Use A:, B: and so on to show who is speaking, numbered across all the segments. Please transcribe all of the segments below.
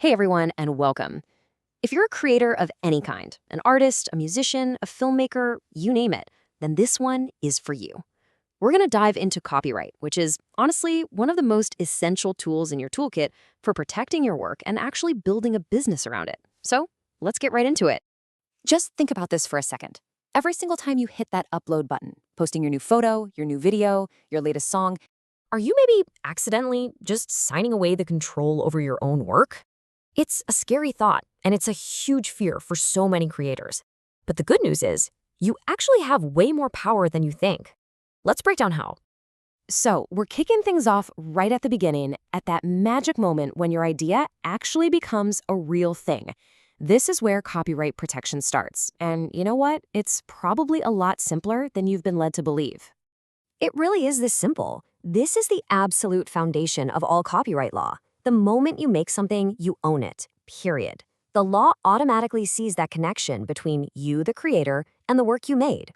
A: Hey everyone, and welcome. If you're a creator of any kind, an artist, a musician, a filmmaker, you name it, then this one is for you. We're going to dive into copyright, which is honestly one of the most essential tools in your toolkit for protecting your work and actually building a business around it. So let's get right into it. Just think about this for a second. Every single time you hit that upload button, posting your new photo, your new video, your latest song, are you maybe accidentally just signing away the control over your own work? It's a scary thought, and it's a huge fear for so many creators. But the good news is, you actually have way more power than you think. Let's break down how. So, we're kicking things off right at the beginning, at that magic moment when your idea actually becomes a real thing. This is where copyright protection starts. And you know what? It's probably a lot simpler than you've been led to believe. It really is this simple. This is the absolute foundation of all copyright law. The moment you make something, you own it, period. The law automatically sees that connection between you, the creator, and the work you made.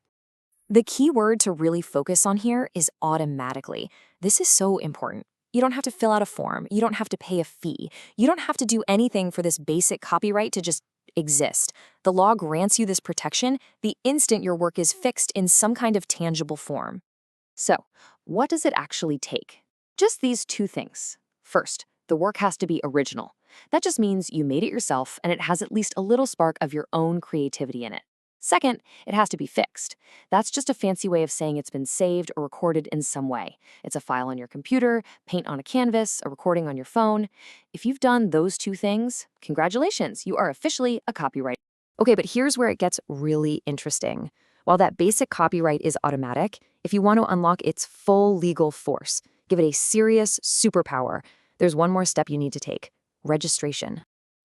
A: The key word to really focus on here is automatically. This is so important. You don't have to fill out a form. You don't have to pay a fee. You don't have to do anything for this basic copyright to just exist. The law grants you this protection the instant your work is fixed in some kind of tangible form. So, what does it actually take? Just these two things. First, the work has to be original. That just means you made it yourself and it has at least a little spark of your own creativity in it. Second, it has to be fixed. That's just a fancy way of saying it's been saved or recorded in some way. It's a file on your computer, paint on a canvas, a recording on your phone. If you've done those two things, congratulations, you are officially a copyright. Okay, but here's where it gets really interesting. While that basic copyright is automatic, if you want to unlock its full legal force, give it a serious superpower, there's one more step you need to take: registration.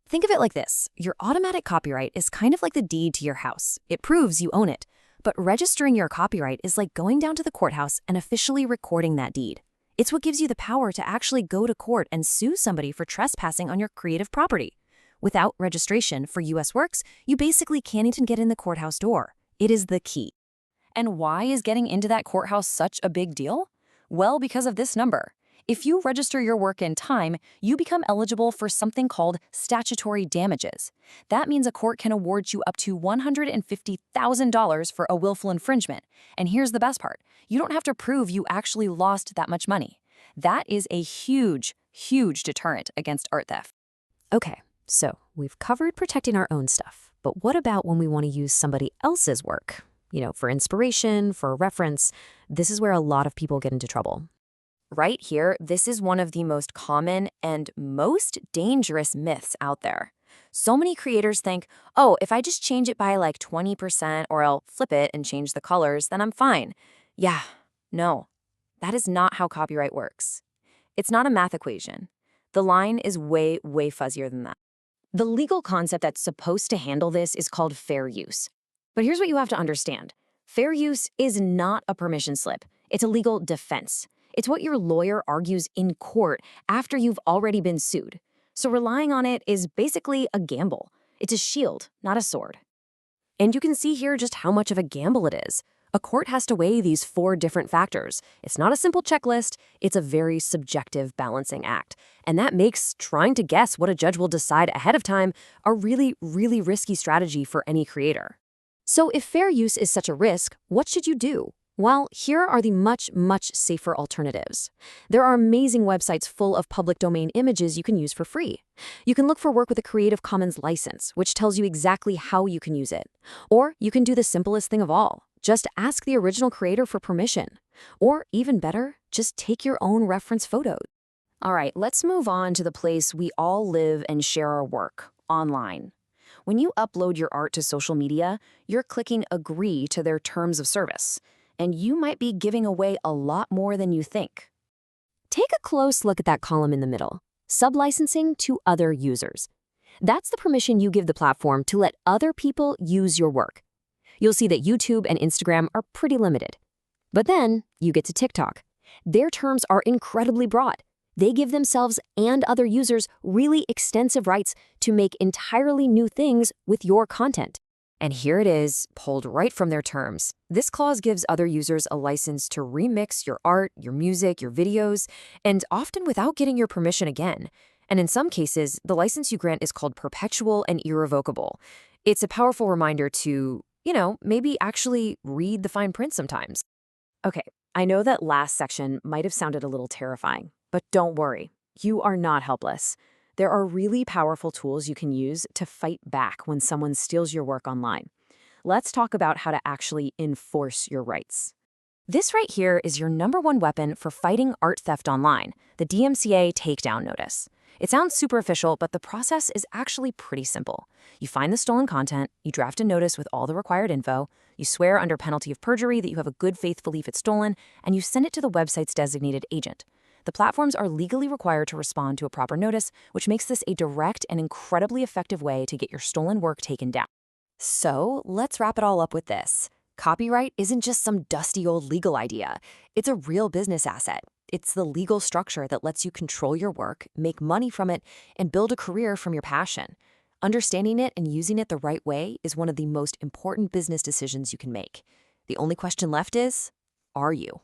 A: Think of it like this. Your automatic copyright is kind of like the deed to your house. It proves you own it. But registering your copyright is like going down to the courthouse and officially recording that deed. It's what gives you the power to actually go to court and sue somebody for trespassing on your creative property. Without registration for U.S. works, you basically can't even get in the courthouse door. It is the key. And why is getting into that courthouse such a big deal? Well, because of this number. If you register your work in time, you become eligible for something called statutory damages. That means a court can award you up to $150,000 for a willful infringement. And here's the best part. You don't have to prove you actually lost that much money. That is a huge, huge deterrent against art theft. Okay, so we've covered protecting our own stuff. But what about when we want to use somebody else's work? For inspiration, for reference. This is where a lot of people get into trouble. Right here, this is one of the most common and most dangerous myths out there. So many creators think, oh, if I just change it by like 20% or I'll flip it and change the colors, then I'm fine. Yeah, no, that is not how copyright works. It's not a math equation. The line is way, way fuzzier than that. The legal concept that's supposed to handle this is called fair use. But here's what you have to understand. Fair use is not a permission slip. It's a legal defense. It's what your lawyer argues in court after you've already been sued. So relying on it is basically a gamble. It's a shield, not a sword. And you can see here just how much of a gamble it is. A court has to weigh these 4 different factors. It's not a simple checklist, it's a very subjective balancing act. And that makes trying to guess what a judge will decide ahead of time a really, really risky strategy for any creator. So if fair use is such a risk, what should you do? Well, here are the much, much safer alternatives. There are amazing websites full of public domain images you can use for free. You can look for work with a Creative Commons license, which tells you exactly how you can use it. Or you can do the simplest thing of all. Just ask the original creator for permission. Or even better, just take your own reference photos. All right, let's move on to the place we all live and share our work, online. When you upload your art to social media, you're clicking agree to their terms of service. And you might be giving away a lot more than you think. Take a close look at that column in the middle, sublicensing to other users. That's the permission you give the platform to let other people use your work. You'll see that YouTube and Instagram are pretty limited. But then you get to TikTok. Their terms are incredibly broad. They give themselves and other users really extensive rights to make entirely new things with your content. And here it is, pulled right from their terms. This clause gives other users a license to remix your art, your music, your videos, and often without getting your permission again. And in some cases, the license you grant is called perpetual and irrevocable. It's a powerful reminder to, maybe actually read the fine print sometimes. Okay, I know that last section might have sounded a little terrifying, but don't worry. You are not helpless. There are really powerful tools you can use to fight back when someone steals your work online. Let's talk about how to actually enforce your rights. This right here is your number one weapon for fighting art theft online, the DMCA takedown notice. It sounds super official, but the process is actually pretty simple. You find the stolen content, you draft a notice with all the required info, you swear under penalty of perjury that you have a good faith belief it's stolen, and you send it to the website's designated agent. The platforms are legally required to respond to a proper notice, which makes this a direct and incredibly effective way to get your stolen work taken down. So let's wrap it all up with this. Copyright isn't just some dusty old legal idea. It's a real business asset. It's the legal structure that lets you control your work, make money from it, and build a career from your passion. Understanding it and using it the right way is one of the most important business decisions you can make. The only question left is, are you?